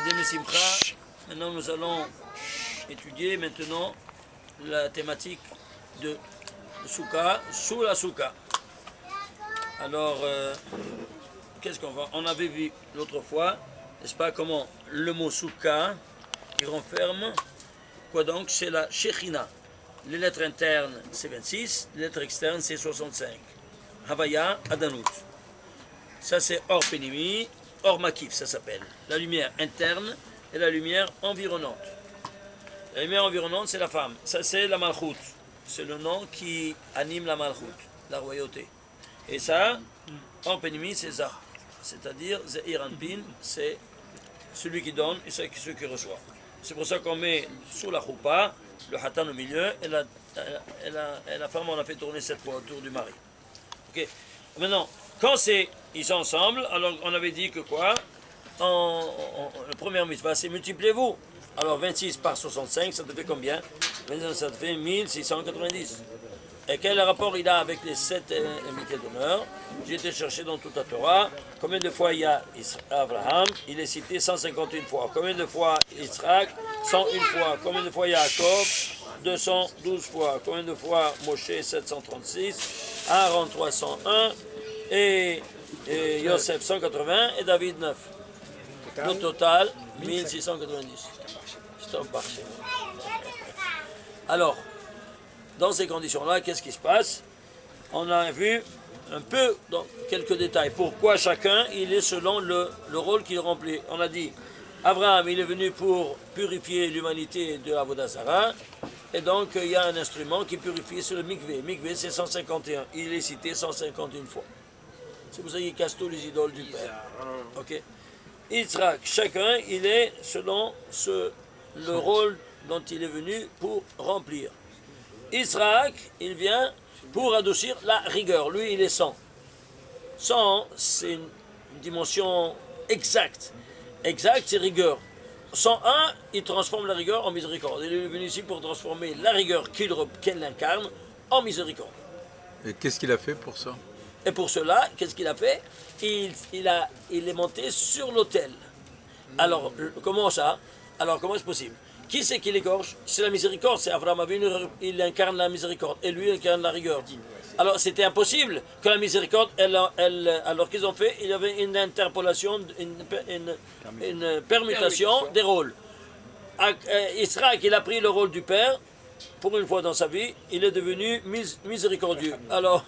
Moadem Simcha. Maintenant, nous allons étudier la thématique de Souka, sous la Souka. Alors, qu'est-ce qu'on va... On avait vu l'autre fois, n'est-ce pas, comment le mot Souka, il renferme, quoi donc, c'est la Shechina. Les lettres internes, c'est 26, les lettres externes, c'est 65. Havaya, Adanout. Ça, c'est Or Penimi, Or Makif, ça s'appelle. La lumière interne et la lumière environnante. La lumière environnante, c'est la femme. Ça, c'est la Malchut. C'est le nom qui anime la Malchut, la royauté. Et ça, Or Penimi, c'est ça. C'est-à-dire, Zeir Anpin, c'est celui qui donne et celui qui reçoit. C'est pour ça qu'on met sous la choupa le hatan au milieu et la femme, on a fait tourner 7 fois autour du mari. Ok. Maintenant, quand ils sont ensemble, alors on avait dit que quoi? La première mitzvah, c'est multipliez-vous. Alors 26 par 65, ça te fait combien? 26, ça te fait 1690. Et quel rapport il a avec les 7 invités d'honneur? J'ai été chercher dans toute la Torah. Combien de fois il y a Abraham? Il est cité 151 fois. Combien de fois Yitzhak? 101 fois. Combien de fois Yaakov? 212 fois. Combien de fois Moshe? 736. Aaron 301. Et Yosef 180. Et David 9. Le total 1690. C'est un marché. Alors, dans ces conditions-là, qu'est-ce qui se passe? On a vu un peu dans quelques détails. Pourquoi chacun, il est selon le rôle qu'il remplit. On a dit, Abraham, il est venu pour purifier l'humanité de Avodah Zarah. Et donc, il y a un instrument qui purifie, c'est le mikvé. Mikvé, c'est 151. Il est cité 151 fois. C'est pour ça qu'il casse tous les idoles du Père. Ok. Yitzhak, chacun, il est selon le rôle dont il est venu pour remplir. Yitzhak, il vient pour adoucir la rigueur. Lui, il est 100. 100, c'est une dimension exacte. Exact, c'est rigueur. 101, il transforme la rigueur en miséricorde. Il est venu ici pour transformer la rigueur qu'elle incarne en miséricorde. Et qu'est-ce qu'il a fait pour ça? Et pour cela, qu'est-ce qu'il a fait? Il est monté sur l'autel. Alors, comment ça? Alors, comment c'est possible? Qui c'est qui l'égorge? C'est la miséricorde. C'est Abraham Avinu, il incarne la miséricorde. Et lui, il incarne la rigueur. Alors, c'était impossible que la miséricorde, alors qu'ils ont fait, il y avait une interpolation, une permutation des rôles. Israël, il a pris le rôle du père. Pour une fois dans sa vie, il est devenu miséricordieux. Alors,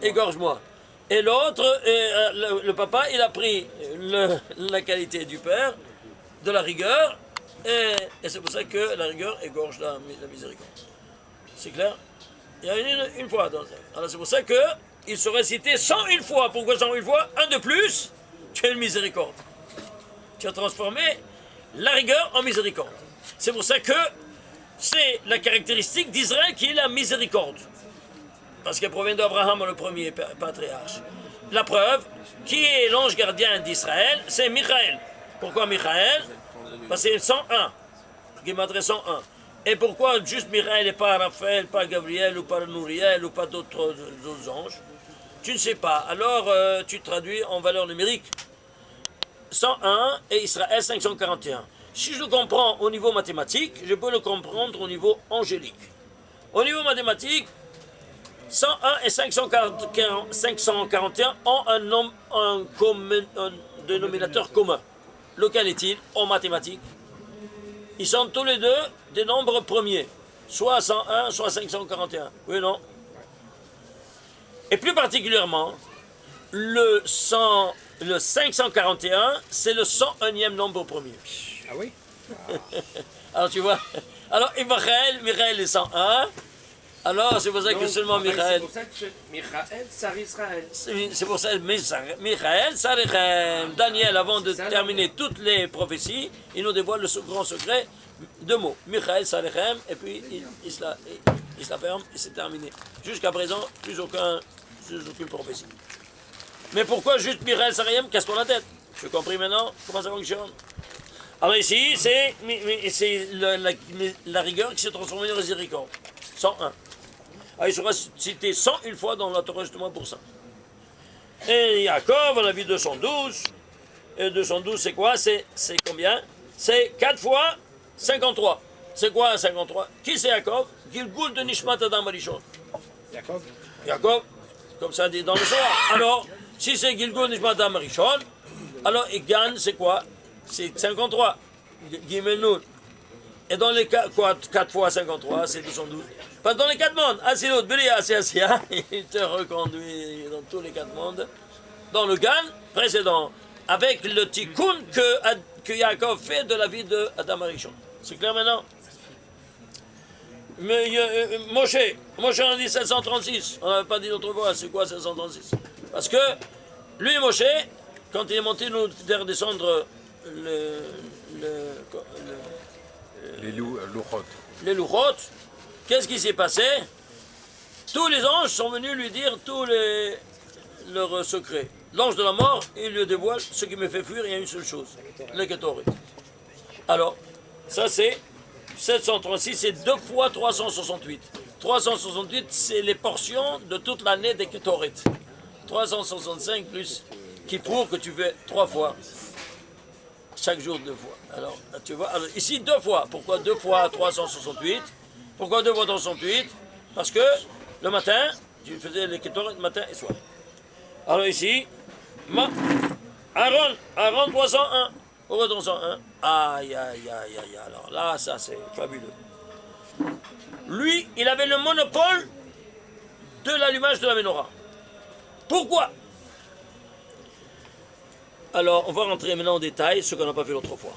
égorge-moi. Et l'autre, le papa, il a pris la qualité du père, de la rigueur, et c'est pour ça que la rigueur égorge la miséricorde. C'est clair? Il y a une fois dans ça. Alors c'est pour ça qu'il serait cité 101 fois. Pourquoi 101 fois? Un de plus, tu as une miséricorde. Tu as transformé la rigueur en miséricorde. C'est pour ça que c'est la caractéristique d'Israël qui est la miséricorde. Parce qu'elle provient d'Abraham, le premier patriarche. La preuve, qui est l'ange gardien d'Israël? C'est Michaël. Pourquoi Michaël? Parce que c'est 101. Gematria 101. Et pourquoi juste Michaël et pas Raphaël, pas Gabriel ou pas Nouriel ou pas d'autres anges? Tu ne sais pas. Alors tu traduis en valeur numérique 101 et Israël 541. Si je le comprends au niveau mathématique, je peux le comprendre au niveau angélique. Au niveau mathématique, 101 et 541 ont un dénominateur commun. Lequel est-il en mathématiques? Ils sont tous les deux des nombres premiers, soit 101, soit 541. Oui ou non? Et plus particulièrement, le 541, c'est le 101e nombre premier. Ah oui? Alors tu vois, alors Michaël est 101. Alors, c'est pour ça que seulement Michaël. C'est pour ça que Michaël, Sar Israël. C'est pour ça que Michaël, Sarichem. Daniel, avant de terminer toutes les prophéties, il nous dévoile le grand secret. 2 mots. Michaël, Sarichem, et puis il se la ferme et c'est terminé. Jusqu'à présent, plus aucune prophétie. Mais pourquoi juste Michaël, Sarichem? Casse-toi la tête. Tu as compris maintenant comment ça fonctionne? Alors ici, c'est la rigueur qui s'est transformée en miséricorde. 101. Ah, il sera cité 101 fois dans la Torah justement pour ça. Et Yaakov, on a vu 212. Et 212, c'est quoi? C'est combien? C'est 4 fois 53. C'est quoi 53? Qui c'est Jacob? Gilgul de Nishmat Adam Arishon. Jacob. Jacob, comme ça dit dans le Zohar. Alors, si c'est Gilgul Nishmat Adam Arishon, alors il gagne, c'est quoi? C'est 53. Gimel Nun. Et dans les 4 fois 53, c'est 212. Parce que dans les 4 mondes, Asilut, Beria, Asiasia, il te reconduit dans tous les 4 mondes. Dans le Gan précédent, avec le tikkun que Yaakov fait de la vie de Adam Arishon. C'est clair maintenant? Mais Moshe on a dit 736. On n'avait pas dit l'autre fois, c'est quoi 736? Parce que lui, Moshe, quand il est monté nous faire descendre Les louchot. les louchot, qu'est-ce qui s'est passé? Tous les anges sont venus lui dire tous leurs secrets. L'ange de la mort, il lui dévoile ce qui me fait fuir, il y a une seule chose, le Ketoret. Alors, ça c'est 736, c'est 2 fois 368. 368, c'est les portions de toute l'année des Ketoret. 365 plus Kippour que tu fais 3 fois. Chaque jour 2 fois. Alors, tu vois, alors, ici 2 fois. Pourquoi 2 fois 368? Pourquoi 2 fois 368? Parce que le matin, tu faisais les Ketoret matin et soir. Alors ici, Aaron 301. Pourquoi 301? Aïe. Alors là, ça c'est fabuleux. Lui, il avait le monopole de l'allumage de la menorah. Pourquoi? Alors, on va rentrer maintenant en détail, ce qu'on n'a pas fait l'autre fois.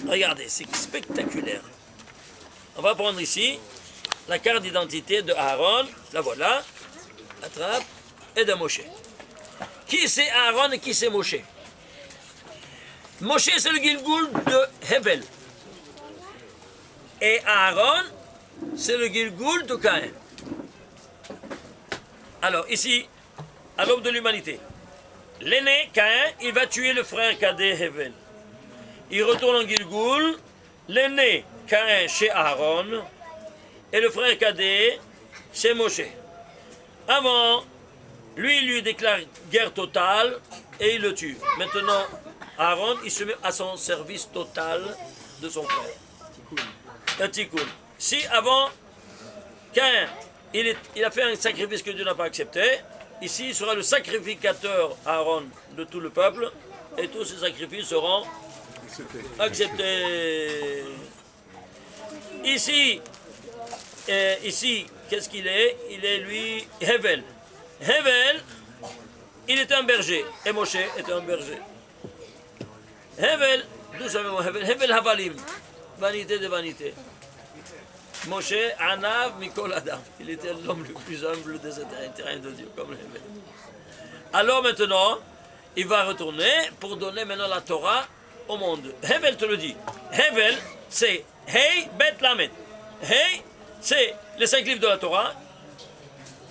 Regardez, c'est spectaculaire. On va prendre ici la carte d'identité de Aaron, la voilà, attrape, et de Moshe. Qui c'est Aaron et qui c'est Moshe? Moshe, c'est le Gilgul de Hevel. Et Aaron, c'est le Gilgul de Caïn. Alors, ici, à l'aube de l'humanité, l'aîné, Caïn, il va tuer le frère cadet Hevel. Il retourne en Gilgul, l'aîné, Caïn, chez Aaron, et le frère cadet, chez Moshe. Avant, lui déclare guerre totale et il le tue. Maintenant, Aaron, il se met à son service total de son frère. Un tikkun. Si avant, Caïn, il a fait un sacrifice que Dieu n'a pas accepté, ici, il sera le sacrificateur Aaron de tout le peuple et tous ces sacrifices seront acceptés. Ici, qu'est-ce qu'il est? Il est lui, Hevel. Hevel, il était un berger, et Moshe était un berger. Hevel, d'où savez-vous Hevel? Hevel Havalim, vanité de vanité. Moshe, Anav, Mikol Adam. Il était l'homme le plus humble de cet terrain de Dieu, comme Hevel. Alors maintenant, il va retourner pour donner maintenant la Torah au monde. Hevel te le dit. Hevel, c'est Hey Bet Lamed. Hey, c'est les 5 livres de la Torah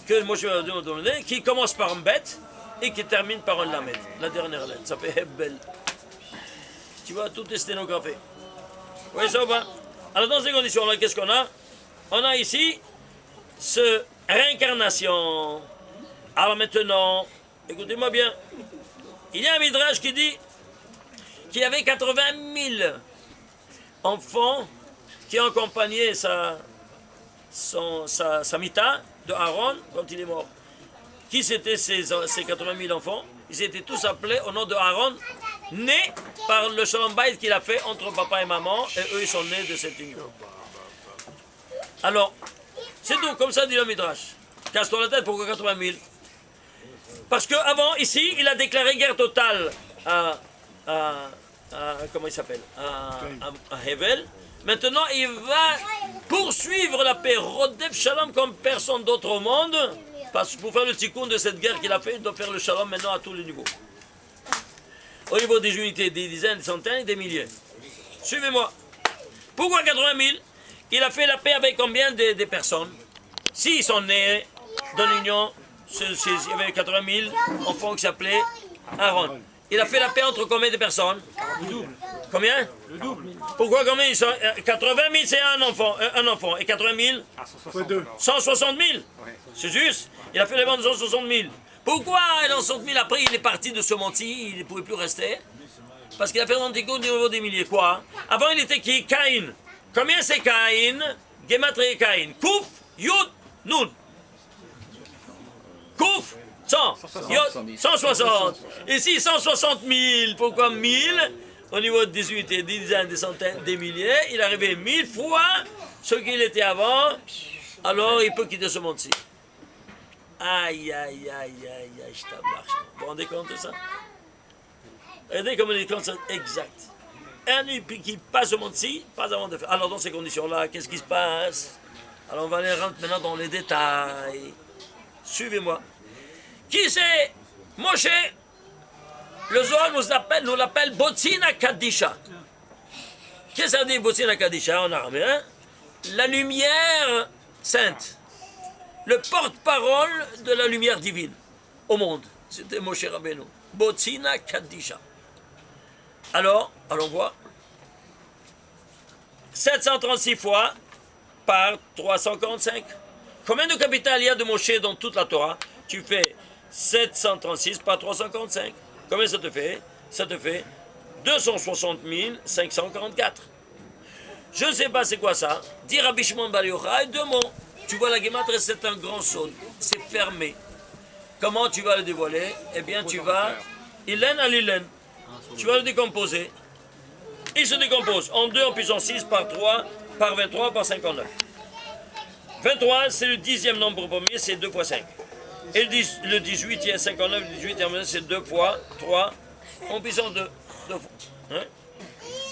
que Moshe va donner, qui commence par un Bet et qui termine par un Lamed, la dernière lettre. Ça fait Hebel. Tu vois, tout est sténographé. Oui, ça va. Alors dans ces conditions-là, qu'est-ce qu'on a? On a ici ce réincarnation. Alors maintenant, écoutez-moi bien. Il y a un midrash qui dit qu'il y avait 80 000 enfants qui accompagnaient sa mita de Aaron quand il est mort. Qui c'était ces 80 000 enfants? Ils étaient tous appelés au nom de Aaron, nés par le shalom bayit qu'il a fait entre papa et maman, et eux ils sont nés de cette union. Alors, c'est tout, comme ça dit le Midrash. Casse-toi la tête, pourquoi 80 000? Parce qu'avant, ici, il a déclaré guerre totale à comment il s'appelle? À Hevel. Maintenant, il va poursuivre la paix, Rodef Shalom, comme personne d'autre au monde. Parce que pour faire le tikkun de cette guerre qu'il a fait, il doit faire le shalom maintenant à tous les niveaux. Au niveau des unités, des dizaines, des centaines et des milliers. Suivez-moi. Pourquoi 80 000? Il a fait la paix avec combien de personnes? S'ils sont nés dans l'union, il y avait 80 000 enfants qui s'appelaient Aaron. Il a fait la paix entre combien de personnes? Le double. Combien? Le double. Pourquoi combien ils sont? 80 000 c'est un enfant. Et 80 000? 160 000. C'est juste. Il a fait les ventes de 160 000. Pourquoi dans 60 000 après il est parti de ce menti, il ne pouvait plus rester? Parce qu'il a fait un tikkun au niveau des milliers. Quoi? Avant il était qui? Caïn. Combien c'est Caïn? Gematria Caïn. Kouf, Yud, Nun. Kouf, 100. Yud, 160. Ici 160 000. Pourquoi 1000? Au niveau de 18 et des dizaines, des centaines, des milliers, il est arrivé 1000 fois ce qu'il était avant. Alors il peut quitter ce monde-ci. Aïe, aïe, aïe, aïe, aïe, je t'embarque. Vous vous rendez compte de ça? Regardez comme les comptes sont exacts. Un qui passe au monde-ci, pas avant de faire. Alors dans ces conditions-là, qu'est-ce qui se passe? Alors on va aller rentrer maintenant dans les détails. Suivez-moi. Qui c'est? Moshe. Le Zohar nous l'appelle Botsina Kadisha. Qu'est-ce que ça dit Botsina Kadisha en araméen? La lumière sainte. Le porte-parole de la lumière divine au monde. C'était Moshe Rabbeinu. Botsina Kadisha. Alors, allons voir. 736 fois par 345. Combien de capital il y a de Moshe dans toute la Torah? Tu fais 736 par 345. Combien ça te fait? Ça te fait 260 544. Je ne sais pas c'est quoi ça. Dis Rabbi Shimon Bar Yochai, deux mots. Tu vois la Gematria, c'est un grand saut. C'est fermé. Comment tu vas le dévoiler? Eh bien, tu vas... Ilen à l'ilen. Tu vas le décomposer. Il se décompose en 2 en puissance 6 par 3, par 23, par 59. 23, c'est le 10e nombre premier, c'est 2 fois 5. Et le 18, il y a 59, le 18, c'est 2 fois 3 en puissance 2. 2 fois. Hein?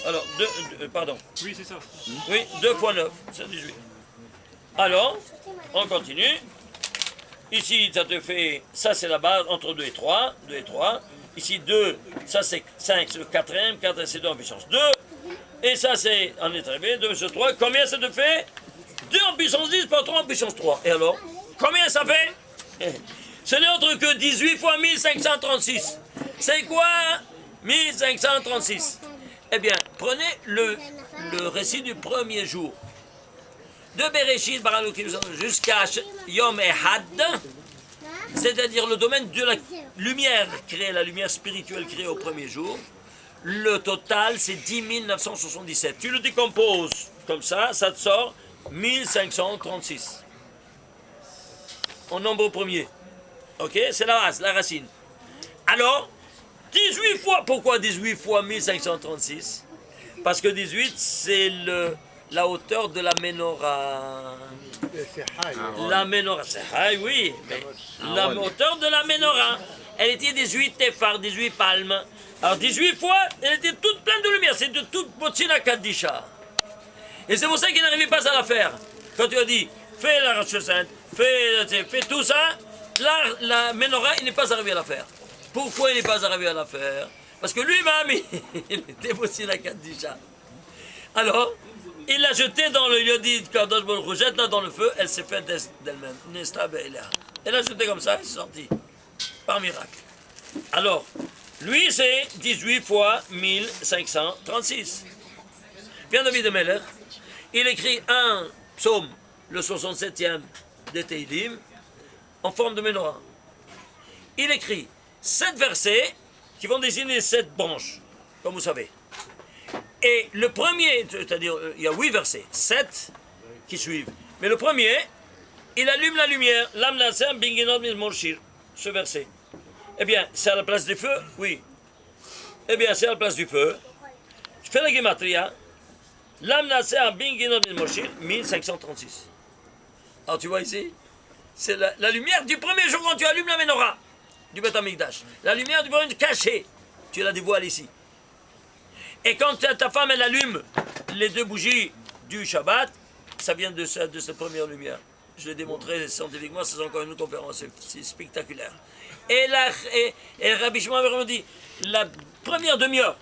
Alors, pardon. Oui, c'est ça. Oui, 2 fois 9, c'est 18. Alors, on continue. Ici, ça te fait, ça c'est la base entre 2 et 3, 2 et 3. Ici 2, ça c'est 5, c'est le 4e, 4 c'est 2 en puissance 2. Et ça c'est, on est arrivé, 2 sur 3. Combien ça te fait? 2 en puissance 10 par 3 en puissance 3. Et alors, combien ça fait? Ce n'est autre que 18 fois 1536. C'est quoi 1536? Eh bien, prenez le récit du premier jour. De Bereshit, jusqu'à Yom Ehad, c'est-à-dire le domaine de la lumière créée, la lumière spirituelle créée au premier jour. Le total, c'est 10 977. Tu le décomposes comme ça te sort 1536. En nombre premier. Ok? C'est la base, la racine. Alors, 18 fois, pourquoi 18 fois 1536? Parce que 18, c'est la hauteur de la menorah. La menorah, c'est high, oui. Mais la hauteur de la menorah, elle était 18 téphars, 18 palmes. Alors 18 fois, elle était toute pleine de lumière. C'est de toute Botsina Kadisha. Et c'est pour ça qu'il n'arrivait pas à la faire. Quand tu as dit, fais la Rosh Sainte, fais tout ça, la menorah, il n'est pas arrivé à la faire. Pourquoi il n'est pas arrivé à la faire? Parce que lui-même, il était Botsina Kadisha. Alors, il l'a jetée dans le lieu dit Kadosh Baruch Hu, jette-la dans le feu, elle s'est faite d'elle-même. Elle l'a jetée comme ça, elle est sortie. Par miracle. Alors, lui, c'est 18 fois 1536. Bien David de Meller, il écrit un psaume, le 67e de Teilim, en forme de menorah. Il écrit 7 versets qui vont désigner 7 branches, comme vous savez. Et le premier, c'est-à-dire, il y a 8 versets, 7 qui suivent. Mais le premier, il allume la lumière, l'amnasem binginot mizmorshir, ce verset. Eh bien, c'est à la place du feu? Oui. Eh bien, c'est à la place du feu. Tu fais la gematria, l'amnasem binginot mizmorshir, 1536. Alors, tu vois ici, c'est la lumière du premier jour quand tu allumes la menorah du Beth Amikdash. La lumière du premier jour cachée, tu la dévoiles ici. Et quand ta femme, elle allume les 2 bougies du Shabbat, ça vient de cette première lumière. Je l'ai démontré scientifiquement, c'est encore une autre conférence, c'est spectaculaire. Et Rabbi Shimon me dit, la première demi-heure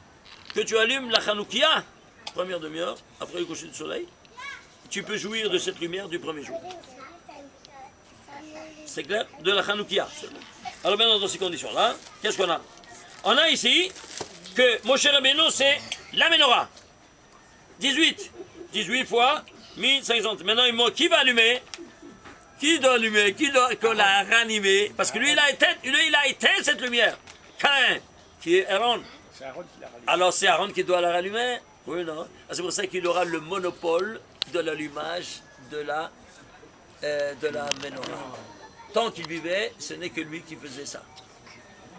que tu allumes la Hanoukia, première demi-heure, après le coucher du soleil, tu peux jouir de cette lumière du premier jour. C'est clair? De la Hanoukia. Alors maintenant, dans ces conditions-là, qu'est-ce qu'on a? On a ici que Moshe Rabbeinu, c'est la menorah. 18 fois 1500. Maintenant, qui va allumer? Qui doit allumer? Qui doit l'a ranimer? Parce que lui, il a éteint cette lumière. Caïn, qui est Aaron. C'est Aaron qui l'a rallumé. Alors c'est Aaron qui doit la rallumer? Oui, non. C'est pour ça qu'il aura le monopole de l'allumage de la menorah. Tant qu'il vivait, ce n'est que lui qui faisait ça.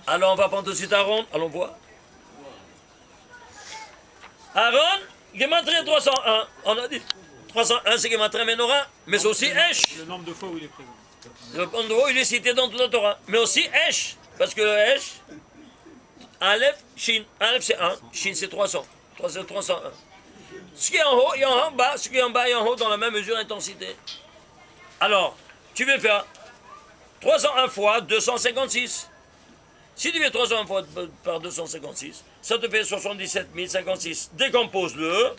Alors on va prendre tout de suite Aaron. Allons voir. Aaron, Gematria 301. On a dit 301, c'est Gematria Menorah, mais c'est aussi Esh. Le nombre de fois où il est présent. Le nombre de fois, il est cité dans toute la Torah. Mais aussi Esh. Parce que le Esh, Aleph, Shin. Aleph c'est 1, Shin c'est 300. 301. Ce qui est en haut et en bas, ce qui est en bas et en haut dans la même mesure d'intensité. Alors, tu veux faire 301 fois 256. Si tu fais 301 fois par 256, ça te fait 77 056. Décompose-le.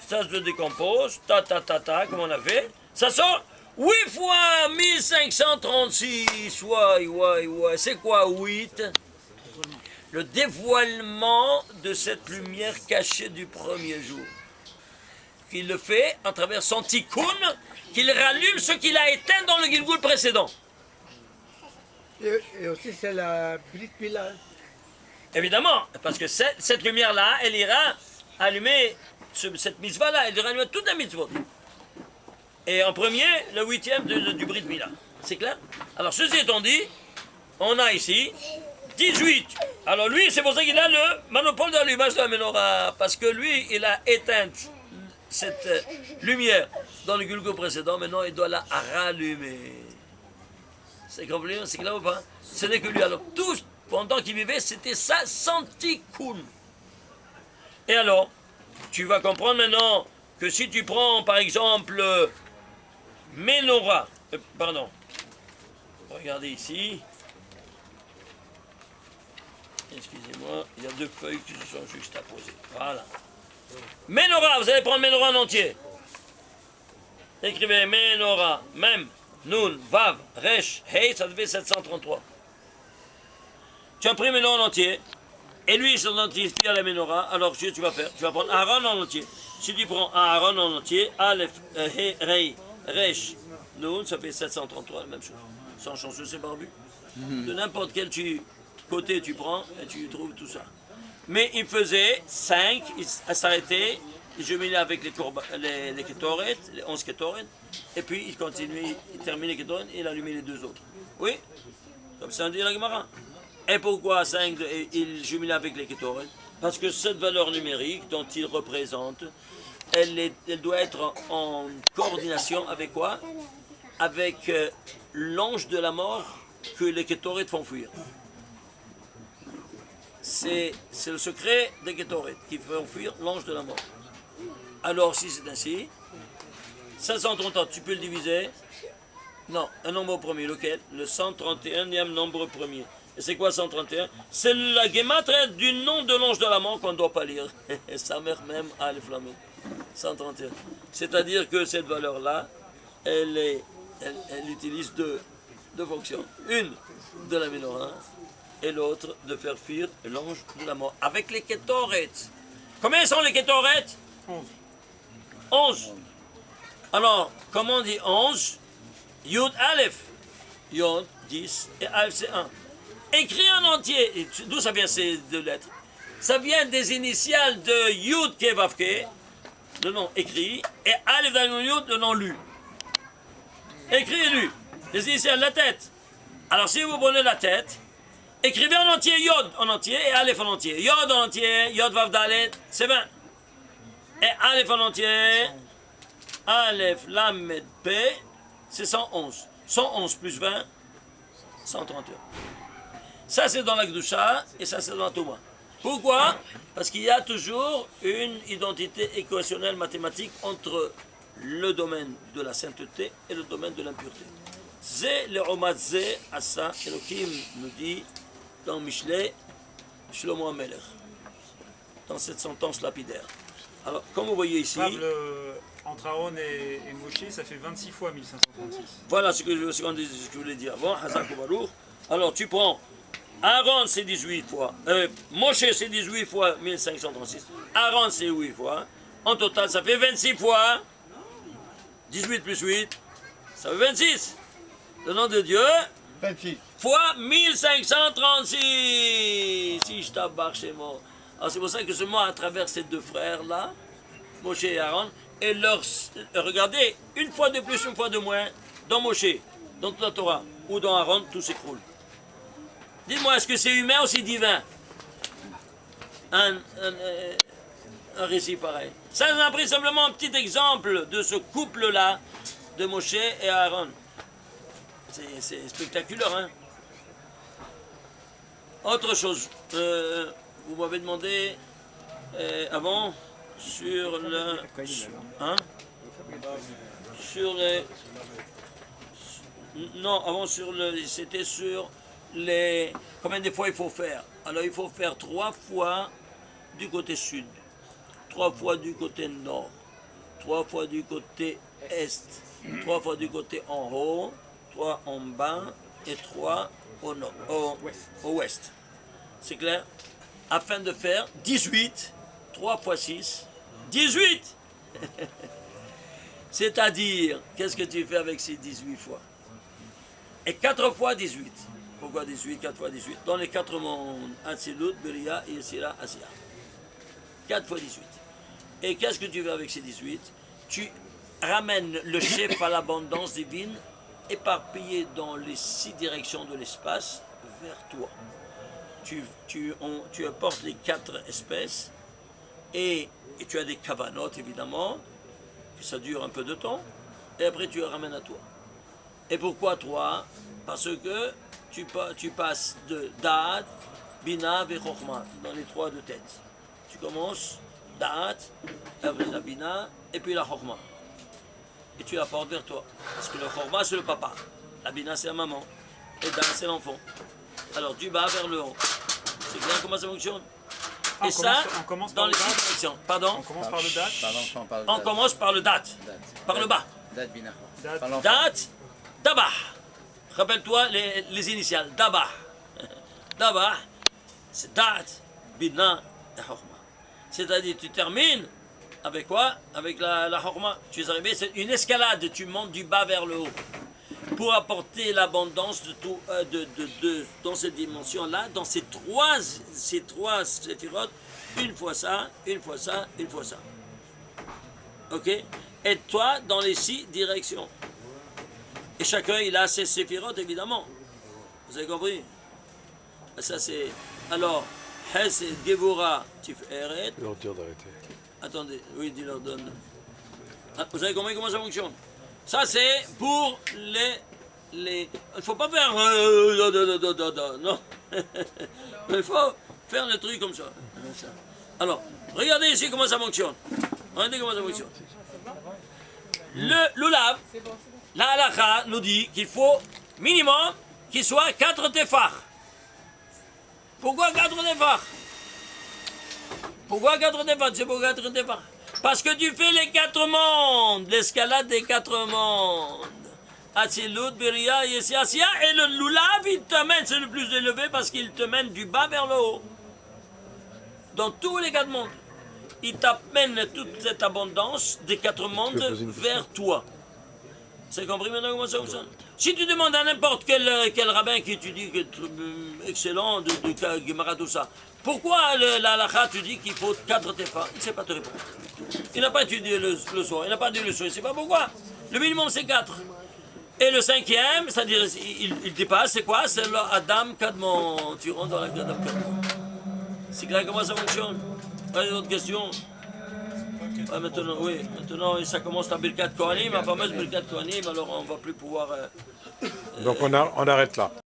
Ça se décompose. Comme on a fait. Ça sort 8 fois 1536. Ouais. C'est quoi 8? Le dévoilement de cette lumière cachée du premier jour. Qu'il le fait à travers son tikkun, qu'il rallume ce qu'il a éteint dans le Gilgul précédent. Et aussi c'est la Brit Mila. Évidemment, parce que cette lumière-là, elle ira allumer cette mitzvah-là, elle ira allumer toute la mitzvah. Et en premier, le 8e du Brit Mila. C'est clair? Alors, ceci étant dit, on a ici 18. Alors lui, c'est pour ça qu'il a le monopole de l'allumage de la menorah, parce que lui, il a éteint cette lumière dans le Gilgul précédent, maintenant il doit la rallumer. C'est compris, c'est clair ou pas? Ce n'est que lui. Alors, tout, pendant qu'il vivait, c'était ça, sans tikkun. Et alors, tu vas comprendre maintenant que si tu prends, par exemple, menorah, regardez ici. Excusez-moi, il y a deux feuilles qui se sont juste à poser. Voilà. Menorah, vous allez prendre menorah en entier. Écrivez menorah, même. Nun, Vav, Resh, Hey, ça devait 733. Tu as pris Menorah en entier, et lui, il s'identifie à la Menorah, alors tu vas faire, tu vas prendre Aaron en entier. Si tu prends un Aaron en entier, Aleph, Hey, Rei, Resh, Nun, ça fait 733, la même chose. Sans chanceux, c'est barbu. De n'importe quel côté tu prends, et tu trouves tout ça. Mais il faisait 5, il s'arrêtait, il jumelait avec les kétoret, les 11 kétoret, et puis il continue, il termine les kétoret et il allumait les deux autres. Oui? Comme ça dit la Gemara. Et pourquoi 5 il jumelait avec les kétoret? Parce que cette valeur numérique dont il représente, elle doit être en coordination avec quoi? Avec l'ange de la mort que les kétoret font fuir. C'est le secret des kétoret qui font fuir l'ange de la mort. Alors, si c'est ainsi, 530, tu peux le diviser? Non, un nombre premier, lequel? Le 131e nombre premier. Et c'est quoi 131? C'est la gematria du nom de l'ange de la mort qu'on ne doit pas lire. Sa mère même a les flammes. 131. C'est-à-dire que cette valeur-là, elle utilise deux fonctions. Une, de la menorah, et l'autre, de faire fuir l'ange de la mort. Avec les kétoret. Combien sont les kétoret? 11. Alors, comment on dit 11? Yud Aleph. Yud 10 et Aleph c'est 1. Écrit en entier. D'où ça vient ces deux lettres? Ça vient des initiales de Yud Kevavke, le nom écrit, et Aleph Dalmon Yud, le nom lu. Écrit et lu. Les initiales de la tête. Alors si vous prenez la tête, écrivez en entier Yod en entier et Aleph en entier. Yod en entier, Yod Vav Dalet, c'est 20. Et Aleph en entier, Aleph Lamed P, c'est 111. 111 plus 20, 131. Ça c'est dans la Gdusha et ça c'est dans la Touma. Pourquoi? Parce qu'il y a toujours une identité équationnelle mathématique entre le domaine de la sainteté et le domaine de l'impureté. Zé le Omad Zé Asa, Elohim nous dit dans Mishlei, Shlomo HaMelech, dans cette sentence lapidaire. Alors, comme vous voyez ici... Entre Aaron et Moshe, ça fait 26 fois 1536. Voilà ce que je voulais dire avant, Hazak Baruch. Alors, tu prends Aaron, c'est 18 fois. Moshe, c'est 18 fois 1536. Aaron, c'est 8 fois. En total, ça fait 26 fois. 18 plus 8, ça fait 26. Le nom de Dieu 26. fois 1536. Si je tabarre chez moi. Alors c'est pour ça que je mets à travers ces deux frères-là, Moshe et Aaron, et leur... Regardez, une fois de plus, une fois de moins, dans Moshe, dans la Torah, ou dans Aaron, tout s'écroule. Dis-moi, est-ce que c'est humain ou c'est divin? Un récit pareil. Ça, on a pris simplement un petit exemple de ce couple-là, de Moshe et Aaron. C'est spectaculaire, hein? Autre chose, vous m'avez demandé avant sur le... Hein? Sur les... Non, avant sur le... C'était sur les... Combien de fois il faut faire? Alors il faut faire 3 fois du côté sud, 3 fois du côté nord, 3 fois du côté est, 3 fois du côté en haut, 3 en bas et 3 au nord, au ouest. C'est clair? Afin de faire 18, 3 fois 6, 18. C'est-à-dire, qu'est-ce que tu fais avec ces 18 fois? Et 4 fois 18. Pourquoi 18? 4 fois 18. Dans les 4 mondes, Atzilut, Beria, Yesira, Asiya. 4 fois 18. Et qu'est-ce que tu fais avec ces 18? Tu ramènes le chef à l'abondance divine, éparpillé dans les 6 directions de l'espace, vers toi. Tu apportes les 4 espèces, et tu as des kavanotes, évidemment, que ça dure un peu de temps, et après tu les ramènes à toi. Et pourquoi toi? Parce que tu passes de Da'at, Bina et Chokhmah, dans les 3 de tête. Tu commences Da'at, après la Bina, et puis la Chokhmah. Et tu la portes vers toi. Parce que le Chokhmah, c'est le papa. La Bina, c'est la maman. Et Da'at, c'est l'enfant. Alors du bas vers le haut. C'est clair comment ça fonctionne? Et ça, on commence dans par les le 6 date. directions. Pardon? On commence par le date. On commence par le Da'at, par le bas. Date binaire. Date. Par l'enfant. Da'at, Dabah. Rappelle-toi les initiales. Dabah. Dabah, c'est Da'at, Bina et Chokhmah. C'est-à-dire, tu termines avec quoi? Avec la Chokhmah. Tu es arrivé, c'est une escalade. Tu montes du bas vers le haut. Pour apporter l'abondance de tout, dans cette dimension-là, dans ces trois séphirotes, une fois ça, une fois ça, une fois ça. Ok? Et toi, dans les 6 directions. Et chacun, il a ses séphirotes, évidemment. Vous avez compris? Ça, c'est... Alors, Hes et Gevura, Tiferet. Leur dire d'arrêter. Attendez, oui, dis-leur donne. Ah, vous avez compris comment ça fonctionne? Ça, c'est pour les... Il ne faut pas faire... non. Il faut faire le truc comme ça. Alors, regardez ici comment ça fonctionne. Regardez comment ça fonctionne. Le lulav, la halakha nous dit qu'il faut minimum qu'il soit 4 tefar. Pourquoi 4 tefar? Pourquoi 4 tefar? C'est pour 4 tefar. Parce que tu fais les 4 mondes, l'escalade des 4 mondes. Atzilut, Beria, Yessia, Asiya, et le lulav, il te mène, c'est le plus élevé parce qu'il te mène du bas vers le haut. Dans tous les 4 mondes. Il t'amène toute cette abondance des 4 mondes vers toi. C'est compris maintenant comment ça fonctionne? Si tu demandes à n'importe quel rabbin qui étudie, excellent, de Gemara, tout ça, pourquoi la halakha, tu dis qu'il faut 4 tefas? Il ne sait pas te répondre. Il n'a pas étudié le soir, il n'a pas dit le soir, il ne sait pas pourquoi. Le minimum, c'est 4. Et le 5e, c'est-à-dire, il dépasse, c'est quoi? C'est l'Adam Kadmon. Tu rentres dans la Adam Kadmon. C'est clair comment ça fonctionne? Pas d'autres questions? Ouais, maintenant, ça commence la Birkat Kohanim, la fameuse Birkat Kohanim, alors on ne va plus pouvoir... Donc on arrête là.